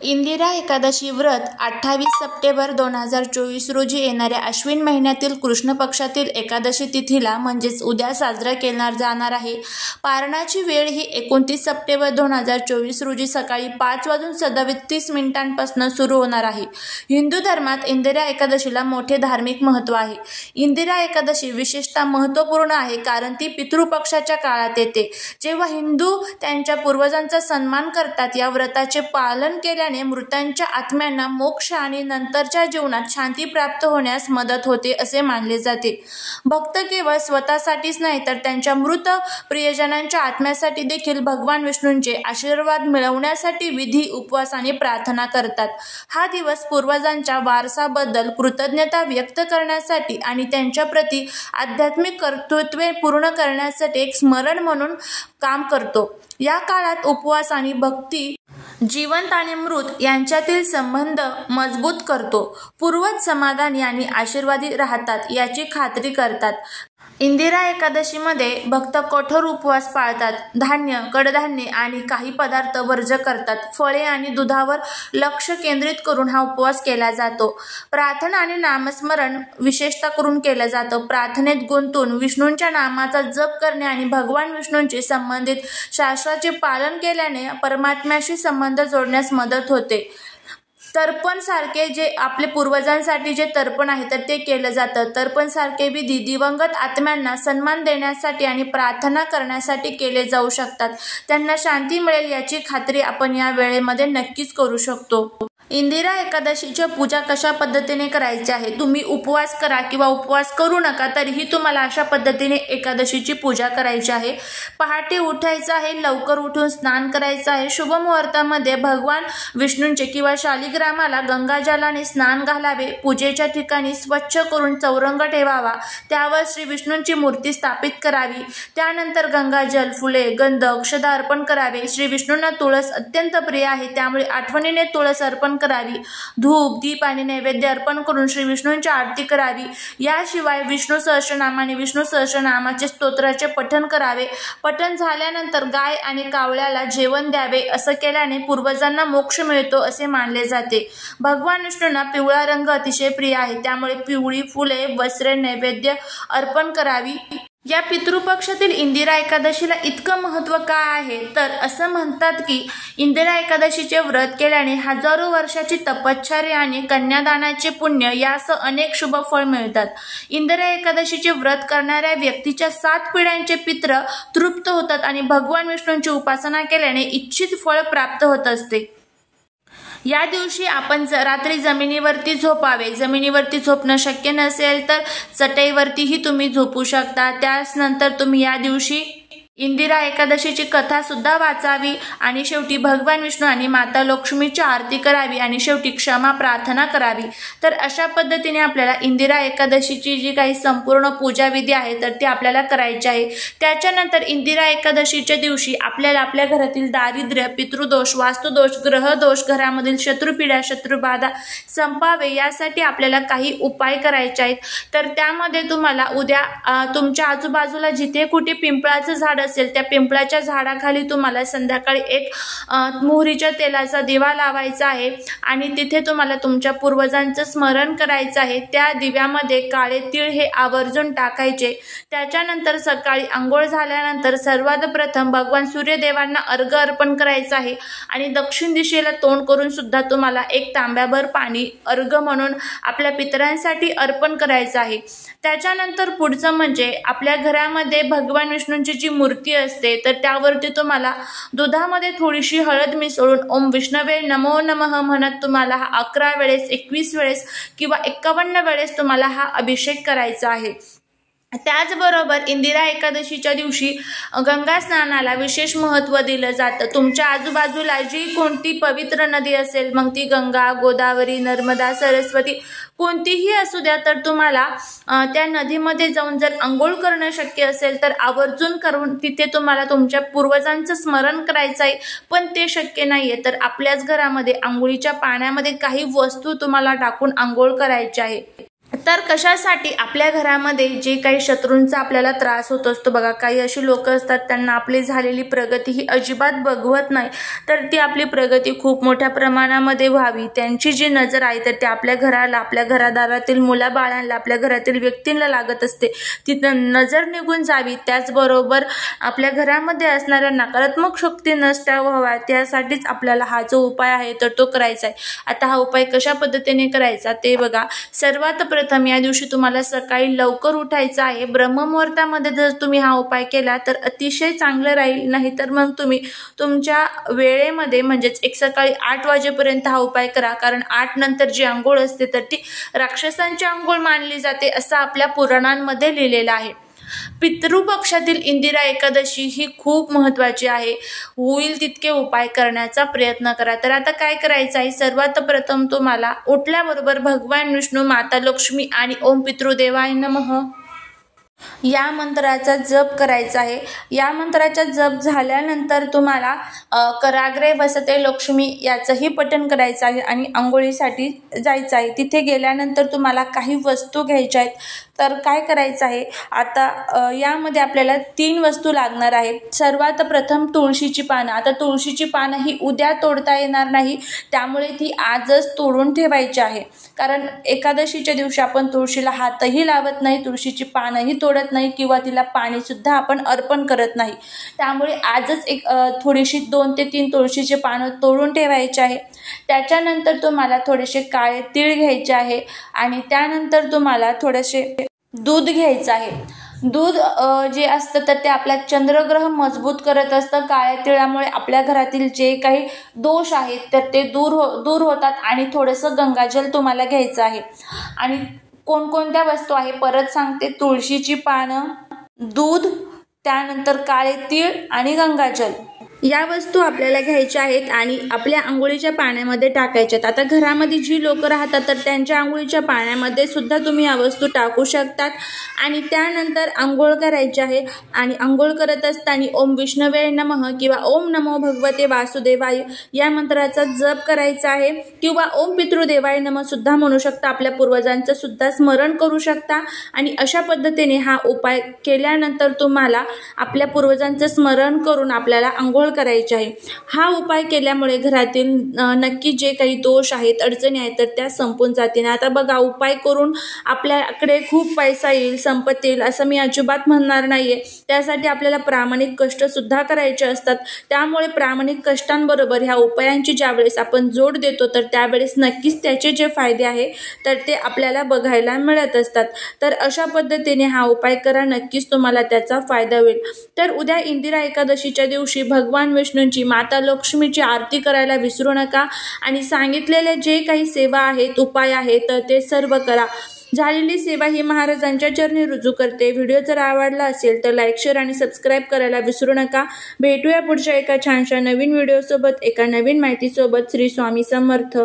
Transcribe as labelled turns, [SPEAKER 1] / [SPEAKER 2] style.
[SPEAKER 1] इंदिरा एकादशी व्रत 28 सप्टेंबर 2024 रोजी येणाऱ्या अश्विन महिन्यातील कृष्ण पक्षातील एकादशी तिथीला म्हणजेच उद्या साजरा केला जाणार आहे। पारणाची वेळ ही 29 सप्टेंबर 2024 रोजी सकाळी 5:37 सुरू होणार आहे। हिंदू धर्मात इंदिरा एकादशीला मोठे धार्मिक महत्त्व आहे। इंदिरा एकादशी विशेषतः महत्त्वपूर्ण आहे कारण ती पितृपक्षाच्या काळात येते, जेव्हा हिंदू त्यांच्या पूर्वजांचा सन्मान करतात। या व्रताचे पालन केल्याने मृतांच्या आत्म्यांना मोक्ष आणि नंतरच्या जीवनात शांती प्राप्त होण्यास मदत होते असे मानले जाते। भक्त केवळ स्वतःसाठीच नाही तर त्यांच्या मृत प्रियजनांच्या आत्म्यासाठी देखील भगवान विष्णूंचे आशीर्वाद मिळवण्यासाठी विधी, उपवास आणि प्रार्थना करतात। हा दिवस पूर्वजांच्या वारसाबद्दल कृतज्ञता व्यक्त करण्यासाठी आणि त्यांच्या प्रती आध्यात्मिक कर्तव्ये पूर्ण करण्यासाठी एक स्मरण म्हणून काम करतो। या काळात उपवास आणि भक्ती जीवंत आणि मृत यांच्यातील संबंध मजबूत करतो। पूर्वज समाधानी आणि आशीर्वादी राहतात याची खात्री करतात। इंदिरा एकादशीमध्ये भक्त कठोर उपवास पाळतात, धान्य, कडधान्ये आणि काही पदार्थ वर्ज करतात। फळे आणि दुधावर लक्ष केंद्रित करून हा उपवास केला जातो। प्रार्थना आणि नामस्मरण विशेषतः करून केलं जातं। प्रार्थनेत गुंतून विष्णूंच्या नामाचा जप करणे आणि भगवान विष्णूंशी संबंधित शास्त्राचे पालन केल्याने परमात्म्याशी संबंध जोडण्यास मदत होते। तर्पण सारखे जे आपले पूर्वजांसाठी जे तर्पण आहे तर ते केलं जातं। तर्पण सारखे विधी दिवंगत आत्म्यांना सन्मान देण्यासाठी आणि प्रार्थना करण्यासाठी केले जाऊ शकतात। त्यांना शांती मिळेल याची खात्री आपण या वेळेमध्ये नक्कीच करू शकतो। इंदिरा एकादशीची पूजा कशा पद्धतीने करायची आहे? तुम्ही उपवास करा किंवा उपवास करू नका, तरीही तुम्हाला अशा पद्धतीने एकादशीची पूजा करायची आहे। पहाटे उठायचं आहे, लवकर उठून स्नान करायचं आहे। शुभ मुहूर्तामध्ये भगवान विष्णूंचे किंवा शालिग्रामाला गंगाजलाने स्नान घालावे। पूजेच्या ठिकाणी स्वच्छ करून चौरंग ठेवावा, त्यावर श्री विष्णूंची मूर्ती स्थापित करावी। त्यानंतर गंगाजल, फुले, गंध, अक्षता अर्पण करावे। श्री विष्णूंना तुळस अत्यंत प्रिय आहे, त्यामुळे आठवणीने तुळस अर्पण करावी। धूप, दीप आणि नैवेद्य अर्पण करून श्री विष्णूंची आरती करावी। याशिवाय विष्णू सहस्रनाम आणि विष्णू सहस्रनामाचे स्तोत्राचे पठण करावे। पठण झाल्यानंतर गाय आणि कावळ्याला जेवण द्यावे। असं केल्याने पूर्वजांना मोक्ष मिळतो असे मानले जाते। भगवान विष्णूंना पिवळा रंग अतिशय प्रिय आहे, त्यामुळे पिवळी फुले, वस्त्रे, नैवेद्य अर्पण करावी। या पितृपक्षातील इंदिरा एकादशीला इतकं महत्त्व का आहे तर असं म्हणतात की इंदिरा एकादशीचे व्रत केल्याने हजारो वर्षाची तपश्चर्या आणि कन्यादानाचे पुण्य यासह अनेक शुभ फळ मिळतात। इंदिरा एकादशीचे व्रत करणाऱ्या व्यक्तीच्या 7 पिढ्यांचे पितृ तृप्त होतात आणि भगवान विष्णूंची उपासना केल्याने इच्छित फळ प्राप्त होत असते। या दिवशी आपण रात्री जमिनीवरती झोपावे। जमिनीवरती झोपणं शक्य नसेल तर चटईवरतीही तुम्ही झोपू शकता। त्यानंतर तुम्ही या दिवशी इंदिरा एकादशीची कथा सुद्धा वाचावी आणि शेवटी भगवान विष्णू आणि माता लक्ष्मीची आरती करावी आणि शेवटी क्षमा प्रार्थना करावी। तर अशा पद्धतीने आपल्याला इंदिरा एकादशीची जी काही संपूर्ण पूजा विधी आहे तर ती आपल्याला करायची आहे। त्याच्यानंतर इंदिरा एकादशीच्या दिवशी आपल्याला आपल्या घरातील दारिद्र्य, पितृदोष, वास्तुदोष, ग्रहदोष, घरामधील शत्रुपीडा, शत्रुबाधा संपावे यासाठी आपल्याला काही उपाय करायचे आहेत। तर त्यामध्ये तुम्हाला उद्या तुमच्या आजूबाजूला जिथे कुठे पिंपळाचं झाड असेल त्या पिंपळाच्या झाडाखाली तुम्हाला संध्याकाळी एक मोहरीच्या तेलाचा दिवा लावायचा आहे आणि तिथे तुम्हाला तुमच्या पूर्वजांचं स्मरण करायचं आहे। त्या दिव्यामध्ये काळे तीळ हे आवर्जून टाकायचे। त्याच्यानंतर सकाळी आंघोळ झाल्यानंतर सर्वात प्रथम भगवान सूर्यदेवांना अर्घ्य अर्पण करायचं आहे आणि दक्षिण दिशेला तोंड करून सुद्धा तुम्हाला एक तांब्याभर पाणी अर्घ्य म्हणून आपल्या पितरांसाठी अर्पण करायचं आहे। त्याच्यानंतर पुढचं म्हणजे आपल्या घरामध्ये भगवान विष्णूंची जी मूर्ती असते तर त्यावरती तुम्हाला दुधामध्ये थोडीशी हळद मिसळून ओम विष्णवे नमो नमः म्हणत तुम्हाला हा 11 वेळेस, 21 वेळेस किंवा 51 वेळेस तुम्हाला हा अभिषेक करायचा आहे। त्याचबरोबर इंदिरा एकादशीच्या दिवशी गंगा स्नानाला विशेष महत्त्व दिलं जातं। तुमच्या आजूबाजूला जी कोणती पवित्र नदी असेल, मग ती गंगा, गोदावरी, नर्मदा, सरस्वती कोणतीही असू द्या, तर तुम्हाला त्या नदीमध्ये जाऊन जर आंघोळ करणं शक्य असेल तर आवर्जून करून तिथे तुम्हाला तुमच्या पूर्वजांचं स्मरण करायचं आहे। पण ते शक्य नाहीये तर आपल्याच घरामध्ये आंघोळीच्या पाण्यामध्ये काही वस्तू तुम्हाला टाकून आंघोळ करायची आहे। तर कशासाठी आपल्या घरामध्ये जे काही शत्रूंचा आपल्याला त्रास होत असतो बघा, काही अशी लोक असतात त्यांना आपली झालेली प्रगती ही अजिबात बघवत नाही, तर ती आपली प्रगती खूप मोठ्या प्रमाणामध्ये व्हावी, त्यांची जी नजर आहे तर ते आपल्या घराला, आपल्या घरादारातील मुलाबाळांना, आपल्या घरातील व्यक्तींना लागत असते, ती नजर निघून जावी. त्याचबरोबर आपल्या घरामध्ये असणाऱ्या नकारात्मक शक्ती नष्ट व्हाव्या, त्यासाठीच आपल्याला हा जो उपाय आहे तर तो करायचा आहे. आता हा उपाय कशा पद्धतीने करायचा ते बघा. सर्वात प्रथम या दिवशी तुम्हाला सकाळी लवकर उठायचं आहे. ब्रह्ममुहूर्तामध्ये जर तुम्ही हा उपाय केला तर अतिशय चांगलं राहील, नाही तर मग तुम्ही तुमच्या वेळेमध्ये म्हणजेच एक सकाळी 8 वाजेपर्यंत हा उपाय करा, कारण 8 नंतर जी आंघोळ असते तर ती राक्षसांची आंघोळ मानली जाते असं आपल्या पुराणांमध्ये लिहिलेलं आहे. पितृपक्षातील इंदिरा एकादशी ही खूप महत्त्वाची आहे. होईल तितके उपाय करण्याचा प्रयत्न करा. तर आता काय करायचं आहे, सर्वात प्रथम तुम्हाला उठल्याबरोबर भगवान विष्णू, माता लक्ष्मी आणि ओम पितृदेवाय नमः या मंत्राचा जप करायचा आहे. या मंत्राचा जप झाल्यानंतर तुम्हाला कराग्रे वसते लक्ष्मी याचंही पठण करायचं आहे आणि आंघोळीसाठी जायचं आहे. तिथे गेल्यानंतर तुम्हाला काही वस्तू घ्यायच्या आहेत. तर काय करायचं आहे, आता यामध्ये आपल्याला 3 वस्तू लागणार आहेत. सर्वात प्रथम तुळशीची पानं. आता तुळशीची पानं ही उद्या तोडता येणार नाही, त्यामुळे ती आजच तोडून ठेवायची आहे, कारण एकादशीच्या दिवशी आपण तुळशीला हातही लावत नाही, तुळशीची पानंही तोडत नाही किंवा तिला पाणी सुद्धा आपण अर्पण करत नाही. त्यामुळे आजच एक थोडीशी 2 ते 3 तुळशीचे पानं तोडून ठेवायचे आहे. त्याच्यानंतर तुम्हाला थोडेसे काळे तीळ घ्यायचे आहे आणि त्यानंतर तुम्हाला थोडेसे दूध घ्यायचं आहे. दूध जे असतं तर ते आपला चंद्रग्रह मजबूत करत असतं. काळ्या तिळामुळे आपल्या घरातील जे काही दोष आहेत तर ते दूर होतात. आणि थोडंसं गंगाजल तुम्हाला घ्यायचं आहे. आणि कोणकोणत्या वस्तू आहे परत सांगते, तुळशीची पानं, दूध, त्यानंतर काळे तीळ आणि गंगाजल या वस्तू आपल्याला घ्यायच्या आहेत आणि आपल्या आंघोळीच्या पाण्यामध्ये टाकायच्या आहेत. आता घरामध्ये जी लोक राहतात तर त्यांच्या आंघोळीच्या पाण्यामध्ये सुद्धा तुम्ही या वस्तू टाकू शकतात. आणि त्यानंतर आंघोळ करायची आहे. आणि आंघोळ करत असताना ओम विष्णवे नमः किंवा ओम नमो भगवते वासुदेवाय या मंत्राचा जप करायचा आहे, किंवा ओम पितृदेवाय नमः सुद्धा म्हणू शकता. आपल्या पूर्वजांचं सुद्धा स्मरण करू शकता. आणि अशा पद्धतीने हा उपाय केल्यानंतर तुम्हाला आपल्या पूर्वजांचं स्मरण करून आपल्याला आंघोळ करायचे आहे. हा उपाय केल्यामुळे घरातील नक्की जे काही दोष आहेत, अडचणी आहेत तर त्या संपून जातील. आता बघा, उपाय करून आपल्याकडे खूप पैसा येईल, संपत्ती येईल असं मी अजिबात म्हणणार नाहीये. त्यासाठी आपल्याला प्रामाणिक कष्ट सुद्धा करायचे असतात. त्यामुळे प्रामाणिक कष्टांबरोबर ह्या उपायांची ज्यावेळेस आपण जोड देतो तर त्यावेळेस नक्कीच त्याचे जे फायदे आहे तर ते आपल्याला बघायला मिळत असतात. तर अशा पद्धतीने हा उपाय करा, नक्कीच तुम्हाला त्याचा फायदा होईल. तर उद्या इंदिरा एकादशीच्या दिवशी भगवान विष्णूंची, माता लक्ष्मीची आरती करायला विसरू नका. आणि सांगितलेले जे काही सेवा आहेत, उपाय आहेत तर ते सर्व करा. झालेली सेवा ही महाराजांच्या चरणी रुजू करते. व्हिडिओ जर आवडला असेल तर लाईक, शेअर आणि सबस्क्राईब करायला विसरू नका. भेटूया पुढच्या एका छानशा नवीन व्हिडिओसोबत, एका नवीन माहितीसोबत. श्री स्वामी समर्थ.